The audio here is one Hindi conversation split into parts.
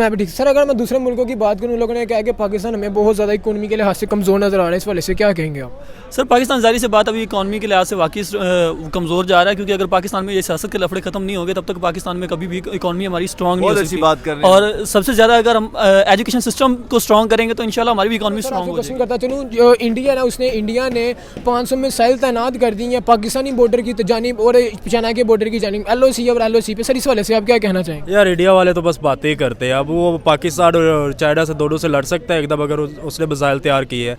मैं भी ठीक सर। अगर मैं दूसरे मुल्कों की बात करूँ, लोगों ने कहा कि पाकिस्तान हमें बहुत ज़्यादा इकोनॉमी के लिहाज से कमज़ोर नज़र आ रहा है, इस वाले से क्या कहेंगे आप? सर पाकिस्तान ज़ाहिर सी बात अभी इकॉनमी के लिहाज से वाकई कमज़ोर जा रहा है, क्योंकि अगर पाकिस्तान में ये सियासत के लफड़े खत्म नहीं होंगे तब तक पाकिस्तान में कभी भी इकॉनमी हमारी स्ट्रॉन्ग नहीं हो सकती। बात कर रहे हैं। और सबसे ज़्यादा अगर हम एजुकेशन सिस्टम को स्ट्रॉन्ग करेंगे तो इंशाल्लाह हमारी भी इकॉनमी स्ट्रॉन्ग हो क्वेश्चन जाएगी। करता चलूँ, जो इंडिया है इंडिया ने 500 मिसाइल तैनात कर दी हैं पाकिस्तानी बॉर्डर की जानिब और चाइना के बॉर्डर की जानिब, LOC और LOC पे। सर इस वाले से आप क्या कहना चाहेंगे? यार इंडिया वाले तो बस बातें ही करते हैं। अब वो पाकिस्तान और चाइना से दोनों से लड़ सकता है एकदम, अगर उसने मिसाइल तैयार की है।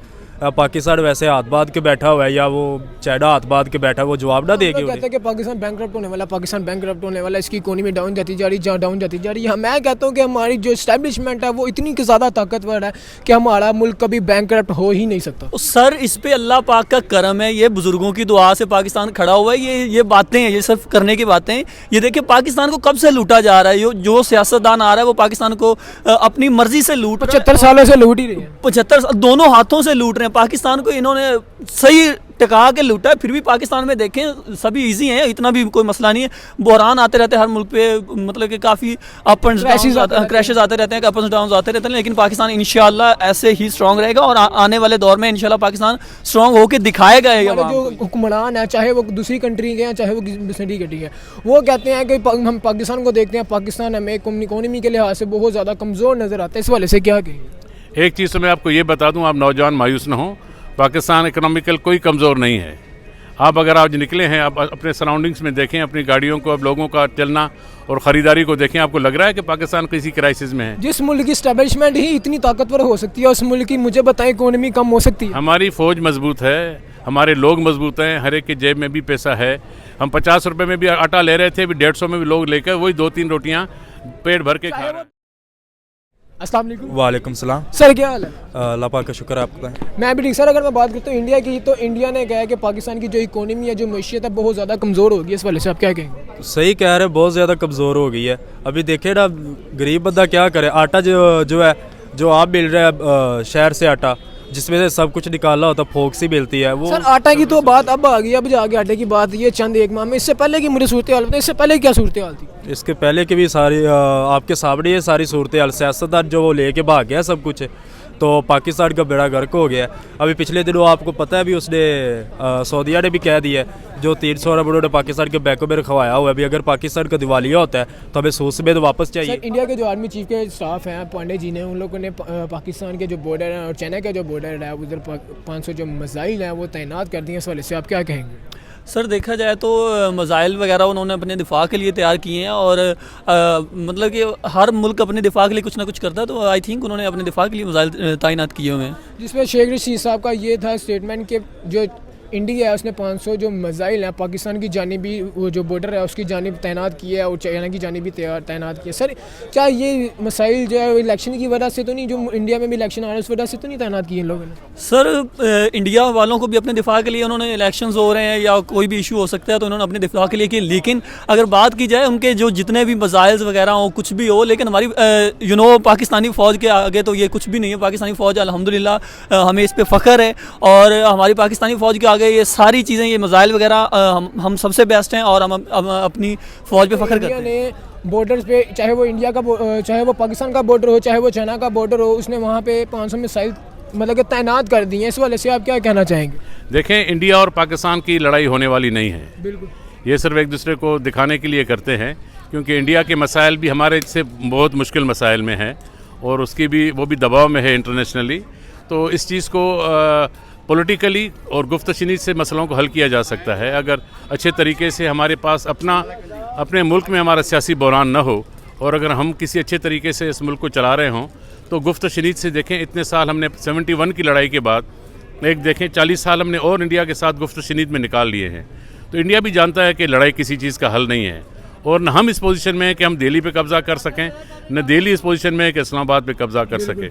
पाकिस्तान वैसे हाथ बांध के बैठा हुआ है या वो चाइना हाथ बांध के बैठा है, वो जवाब ना देगी। कहते हैं कि पाकिस्तान बैंकरप्ट होने वाला, पाकिस्तान बैंकरप्ट होने वाला, इसकी इकोनॉमी डाउन जाती जा रही, डाउन जाती जा रही है। मैं कहता हूँ कि हमारी जो इस्टेब्लिशमेंट है वो इतनी ज़्यादा ताकतवर है कि हमारा मुल्क कभी बैंकरप्ट हो ही नहीं सकता। तो सर इस पे अल्लाह पाक का करम है, ये बुजुर्गों की दुआ से पाकिस्तान खड़ा हुआ है। ये बातें हैं, ये सिर्फ करने की बातें हैं। ये देखिए पाकिस्तान को कब से लूटा जा रहा है, जो सियासतदान आ रहा है वो पाकिस्तान को अपनी मर्जी से लूट 75 सालों से लूट ही रही है। 75 दोनों हाथों से लूट रहे हैं पाकिस्तान को। इन्होंने सही टका के लूटा है। फिर भी पाकिस्तान में देखें सभी इजी हैं, इतना भी कोई मसला नहीं है। बहरान आते रहते हैं हर मुल्क पे, मतलब कि काफ़ी अप एंड क्रैशेस आते रहते हैं, अप एंड डाउन आते रहते हैं, लेकिन पाकिस्तान इंशाल्लाह ऐसे ही स्ट्रॉन्ग रहेगा और आने वाले दौर में इंशाल्लाह पाकिस्तान स्ट्रॉन्ग होकर दिखाएगा। जो हुक्मरान है, चाहे वो दूसरी कंट्री के हैं चाहे वो दूसरी कंट्री के हैं, वो कहते हैं कि हम पाकिस्तान को देखते हैं, पाकिस्तान हमें इकोनॉमी के लिहाज से बहुत ज़्यादा कमज़ोर नज़र आता है। इस वाले से क्या कहेंगे? एक चीज़ तो मैं आपको ये बता दूं, आप नौजवान मायूस ना हो। पाकिस्तान इकोनॉमिकल कोई कमज़ोर नहीं है। आप अगर आज निकले हैं, आप अपने सराउंडिंग्स में देखें, अपनी गाड़ियों को, अब लोगों का चलना और ख़रीदारी को देखें, आपको लग रहा है कि पाकिस्तान किसी क्राइसिस में है। जिस मुल्क की स्टैब्लिशमेंट ही इतनी ताकतवर हो सकती है, उस मुल्क की मुझे बताएं इकोनॉमी कम हो सकती है? हमारी फ़ौज मजबूत है, हमारे लोग मजबूत हैं, हर एक की जेब में भी पैसा है। हम 50 रुपये में भी आटा ले रहे थे, अभी 150 में भी लोग लेकर वही 2-3 रोटियाँ पेट भर के खा रहे हैं। अस्सलाम वालेकुम। वालेकुम सलाम। सर क्या हाल है? अल्लाह पाक का शुक्र है आपका। मैं भी ठीक सर। अगर मैं बात करता हूँ इंडिया की, तो इंडिया ने कहा है कि पाकिस्तान की जो इकोनॉमी है, जो मैशियत है, बहुत ज़्यादा कमज़ोर होगी। इस वाले से आप क्या कहेंगे? तो सही कह रहे हैं, बहुत ज़्यादा कमज़ोर हो गई है। अभी देखे ना, गरीब बंदा क्या करे। आटा जो है, जो आप मिल रहा है शहर से आटा, जिसमें से सब कुछ निकालना होता, फोक सी मिलती है वो। सर आटा की तो बात अब आ गई, अब जाके आटे की बात ये चंद एक माह में। इससे पहले की मुझे सूरत हाल बताएं, इससे पहले क्या सूरत हाल थी? इसके पहले की भी सारी आपके सामने ये सारी सूरत हाल। सियासतदान जो वो लेके भाग गया सब कुछ, तो पाकिस्तान का बेड़ा गर्क हो गया। अभी पिछले दिनों आपको पता है, अभी उसने सऊदीया ने भी कह दिया जो 300 अरब उन्होंने पाकिस्तान के बैंकों में रखवाया हुआ है। अभी अगर पाकिस्तान का दिवालिया होता है तो हमें सूद समेत वापस चाहिए। सर इंडिया के जो आर्मी चीफ के स्टाफ हैं, पांडे जी ने, उन लोगों ने पाकिस्तान के जो बॉर्डर हैं और चाइना का जो बॉर्डर है, उधर 500 जो मिसाइल हैं वो तैनात कर दिए। इस वाले से आप क्या कहेंगे? सर देखा जाए तो मिसाइल वगैरह उन्होंने अपने दिफा के लिए तैयार किए हैं और मतलब कि हर मुल्क अपने दिफा के लिए कुछ ना कुछ करता है, तो आई थिंक उन्होंने अपने दिफा के लिए मिसाइल तैनात किए हुए हैं। जिसमें शेख रशीद साहब का ये था स्टेटमेंट कि जो इंडिया है उसने 500 जो मिसाइल हैं पाकिस्तान की जानिबी, वो जो बॉर्डर है उसकी जानिब तैनात की है और चाइना की जानिब भी तैनात की है। सर क्या ये मिसाइल जो है इलेक्शन की वजह से तो नहीं, जो इंडिया में भी इलेक्शन आ रहा है उस वजह से तो नहीं तैनात किए इन लोगों ने? सर इंडिया वालों को भी अपने दिफा के लिए उन्होंने, इलेक्शंस हो रहे हैं या कोई भी इशू हो सकता है तो उन्होंने अपने दिफा के लिए किए। लेकिन अगर बात की जाए उनके जो जितने भी मिसाइल्स वगैरह हो, कुछ भी हो, लेकिन हमारी पाकिस्तानी फ़ौज के आगे तो ये कुछ भी नहीं है। पाकिस्तानी फ़ौज अल्हम्दुलिल्लाह हमें इस पर फ़ख्र है और हमारी पाकिस्तानी फ़ौज के आगे ये सारी चीज़ें, ये मिसाइल वगैरह हम सबसे बेस्ट हैं और हम अपनी फ़ौज पे फ़ख्र करते हैं। बॉर्डर्स पे, चाहे वो इंडिया का, चाहे वो पाकिस्तान का बॉर्डर हो, चाहे वो चाइना का बॉर्डर हो, उसने वहाँ पे 500 मिसाइल मतलब कि तैनात कर दी हैं। इस वाले से आप क्या कहना चाहेंगे? देखें, इंडिया और पाकिस्तान की लड़ाई होने वाली नहीं है। बिल्कुल, ये सिर्फ एक दूसरे को दिखाने के लिए करते हैं, क्योंकि इंडिया के मसाइल भी हमारे से बहुत मुश्किल मसाइल में है और उसकी भी वो भी दबाव में है इंटरनेशनली। तो इस चीज़ को पॉलिटिकली और गुफ्तशनीद से मसलों को हल किया जा सकता है। अगर अच्छे तरीके से हमारे पास अपने मुल्क में हमारा सियासी बहरान न हो और अगर हम किसी अच्छे तरीके से इस मुल्क को चला रहे हों, तो गुफ्तशनीद से देखें, इतने साल हमने 71 की लड़ाई के बाद एक देखें 40 साल हमने और इंडिया के साथ गुफ्तशनीद में निकाल लिए हैं। तो इंडिया भी जानता है कि लड़ाई किसी चीज़ का हल नहीं है और न हम इस पोजीशन में हैं कि हम दिल्ली पे कब्ज़ा कर सकें, न दिल्ली इस पोजीशन में है कि इस्लामाबाद पे कब्ज़ा कर सके।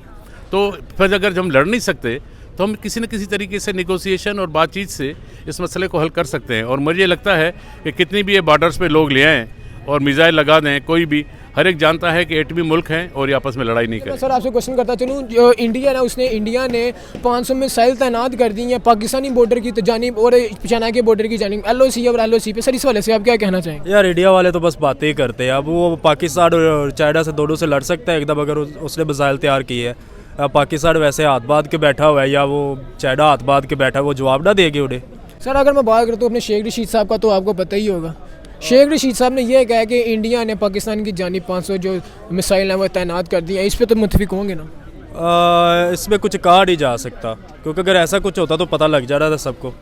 तो फिर अगर हम लड़ नहीं सकते तो हम किसी न किसी तरीके से नेगोशिएशन और बातचीत से इस मसले को हल कर सकते हैं। और मुझे लगता है कि कितनी भी ये बॉर्डर्स पे लोग ले आएँ और मिसाइल लगा दें, कोई भी, हर एक जानता है कि एटमी मुल्क हैं और ये आपस में लड़ाई नहीं मैं करें। सर आपसे क्वेश्चन करता चलूँ, जो इंडिया ना उसने इंडिया ने 500 मिसाइल तैनात कर दी हैं पाकिस्तानी बॉर्डर की जानिब और चाइना के बॉर्डर की जानिब, LOC और LOC पे। सर इस वाले से आप क्या कहना चाहेंगे? यार इंडिया वाले तो बस बातें ही करते हैं। अब वो पाकिस्तान और चाइना से दोनों से लड़ सकता है एकदम, अगर उसने मिसाइल तैयार की है। पाकिस्तान वैसे हाथ बांध के बैठा हुआ है या वो चाइना हाथ बांध के बैठा है, वो जवाब ना देगी उन्हें। सर अगर मैं बात करता हूँ अपने शेख रशीद साहब का, तो आपको पता ही होगा, शेख रशीद साहब ने यह कहा कि इंडिया ने पाकिस्तान की जानिब 500 जो मिसाइल हैं वो तैनात कर दी हैं। इस पर तो मुतफिक होंगे ना? इसमें कुछ कहा नहीं जा सकता, क्योंकि अगर ऐसा कुछ होता तो पता लग जा रहा था सबको।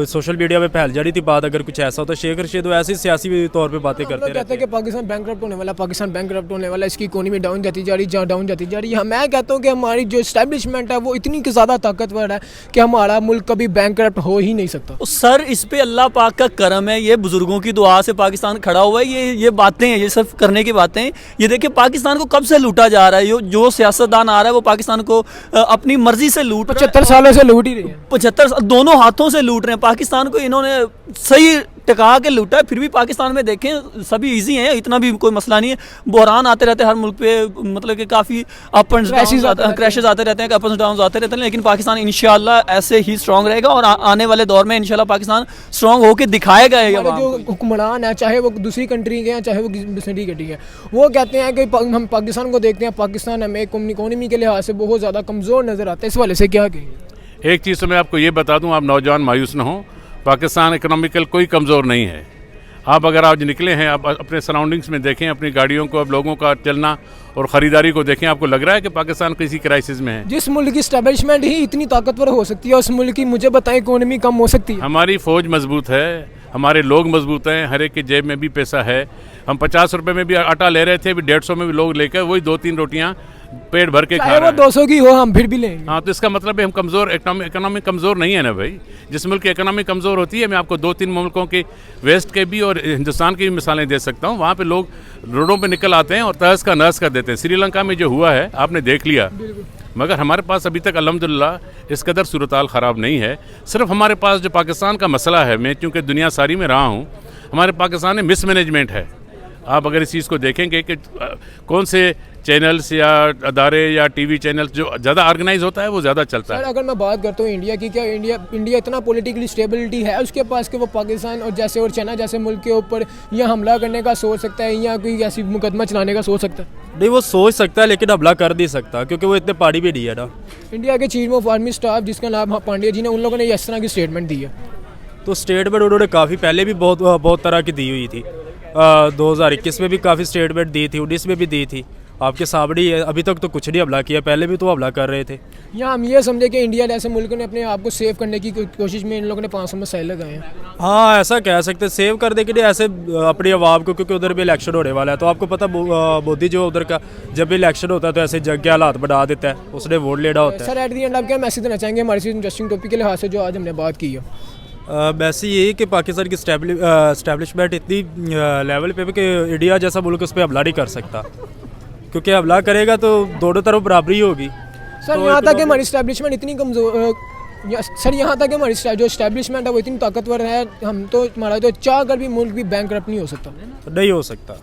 सोशल मीडिया पे फैल जा रही थी बात, अगर कुछ ऐसा होता। शेख रशीद ऐसे ही सियासी तौर पे बातें करते कहते रहते हैं कि पाकिस्तान बैंकरप्ट होने वाला, पाकिस्तान बैंकरप्ट होने वाला, इसकी इकोनॉमी डाउन जाती जा रही, डाउन जाती जा रही है। मैं कहता हूँ कि हमारी जो इस्टेब्लिशमेंट है वो इतनी ज़्यादा ताकतवर है कि हमारा मुल्क कभी बैंकरप्ट हो ही नहीं सकता। तो सर इस पे अल्लाह पाक का करम है, ये बुजुर्गों की दुआ से पाकिस्तान खड़ा हुआ है। ये बातें हैं, ये सब करने की बातें हैं। ये देखिए पाकिस्तान को कब से लूटा जा रहा है, जो सियासतदान आ रहा है वो पाकिस्तान को अपनी मर्जी से लूट रहा है। 75 सालों से लूट ही रही है। 75 दोनों हाथों से लूट रहे हैं पाकिस्तान को। इन्होंने सही टिका के लूटा है, फिर भी पाकिस्तान में देखें सभी इजी हैं, इतना भी कोई मसला नहीं है। बहरान आते रहते हैं हर मुल्क पे, मतलब कि काफ़ी अप एंड क्रैशेस आते रहते हैं, अप एंड डाउन आते रहते हैं, लेकिन पाकिस्तान इंशाल्लाह ऐसे ही स्ट्रांग रहेगा और आने वाले दौर में इंशाल्लाह पाकिस्तान स्ट्रांग होकर दिखाएगा। जो हुक्मरान है, चाहे वो दूसरी कंट्री के हैं चाहे वो दूसरी कंट्री के, वो कहते हैं कि हम पाकिस्तान को देखते हैं, पाकिस्तान हमें इकोनॉमी के लिहाज से बहुत ज़्यादा कमज़ोर नज़र आता है। इस वाले से क्या कहेंगे? एक चीज़ तो मैं आपको ये बता दूं, आप नौजवान मायूस न हो, पाकिस्तान इकोनॉमिकल कोई कमज़ोर नहीं है। आप अगर आज निकले हैं, आप अपने सराउंडिंग्स में देखें, अपनी गाड़ियों को, अब लोगों का चलना और ख़रीदारी को देखें, आपको लग रहा है कि पाकिस्तान किसी क्राइसिस में है? जिस मुल्क की स्टैब्लिशमेंट ही इतनी ताकतवर हो सकती है, उस मुल्क की मुझे बताएं इकोनॉमी कम हो सकती है? हमारी फ़ौज मजबूत है, हमारे लोग मजबूत हैं, हर एक की जेब में भी पैसा है। हम 50 रुपये में भी आटा ले रहे थे, अभी 150 में भी लोग लेकर वही 2-3 रोटियां पेट भर के खा रहे वो हैं। 200 की हो हम फिर भी लेंगे। हाँ, तो इसका मतलब है हम कमज़ोर, इकोनॉमी कमज़ोर नहीं है ना भाई। जिस मुल्क की इकोनॉमी कमज़ोर होती है, मैं आपको 2-3 मुल्कों के, वेस्ट के भी और हिंदुस्तान की भी मिसालें दे सकता हूँ। वहाँ पे लोग रोडों पे निकल आते हैं और तहस का नहस कर देते हैं। श्रीलंका में जो हुआ है आपने देख लिया, मगर हमारे पास अभी तक अल्हम्दुलिल्लाह इस कदर सूरत-हाल ख़राब नहीं है। सिर्फ हमारे पास जो पाकिस्तान का मसला है, मैं चूँकि दुनिया सारी में रहा हूँ, हमारे पाकिस्तान में मिसमैनेजमेंट है। आप अगर इस चीज़ को देखेंगे कि कौन से चैनल्स या अदारे या टीवी चैनल्स जो ज़्यादा ऑर्गेनाइज होता है वो ज़्यादा चलता है। अगर मैं बात करता हूँ इंडिया की, क्या इंडिया इतना पॉलिटिकली स्टेबिलिटी है उसके पास कि वो पाकिस्तान और जैसे और चाइना जैसे मुल्क के ऊपर या हमला करने का सोच सकता है या कोई ऐसी मुकदमा चलाने का सोच सकता है? नहीं, वो सोच सकता है लेकिन हमला कर नहीं सकता, क्योंकि वो इतने पहाड़ी भी नहीं है ना। इंडिया के चीफ ऑफ आर्मी स्टाफ जिसका नाम पांड्या जी ने, उन लोगों ने इस तरह की स्टेटमेंट दी है। तो स्टेटमेंट उन्होंने काफ़ी पहले भी बहुत तरह की दी हुई थी। 2021 में भी काफ़ी स्टेटमेंट दी थी, 19 में भी दी थी, आपके सामने ही है। अभी तक तो कुछ नहीं हमला किया, पहले भी तो हमला कर रहे थे। या हम ये समझे कि इंडिया जैसे मुल्क ने अपने आप को सेव करने की कोशिश में इन लोगों ने 500 मिसाइल लगाए हैं। हाँ, ऐसा कह सकते हैं, सेव कर दे के लिए ऐसे अपनी आवाम को, क्योंकि उधर भी इलेक्शन होने वाला है। तो आपको पता मोदी जो उधर का जब भी इलेक्शन होता है तो ऐसे जंग के हालात बना देता है, उसने वोट लेना होता है। सर एट दी एंड आप क्या मैसेज देना चाहेंगे हमारे इंटरेस्टिंग टॉपिक के लिहाज से जो आज हमने बात की है? वैसे यही कि पाकिस्तान की स्टैब्लिशमेंट इतनी लेवल पे कि इंडिया जैसा मुल्क उस पर हमला नहीं कर सकता, क्योंकि हमला करेगा तो दोनों तरफ बराबरी होगी। सर यहाँ तक कि हमारी स्टैब्लिशमेंट इतनी कमज़ोर, सर यहाँ तक कि हमारी जो स्टैब्लिशमेंट है वो इतनी ताकतवर है, हम तो हमारा तो चाह कर भी मुल्क भी बैंकरप्ट नहीं हो सकता। नहीं हो सकता।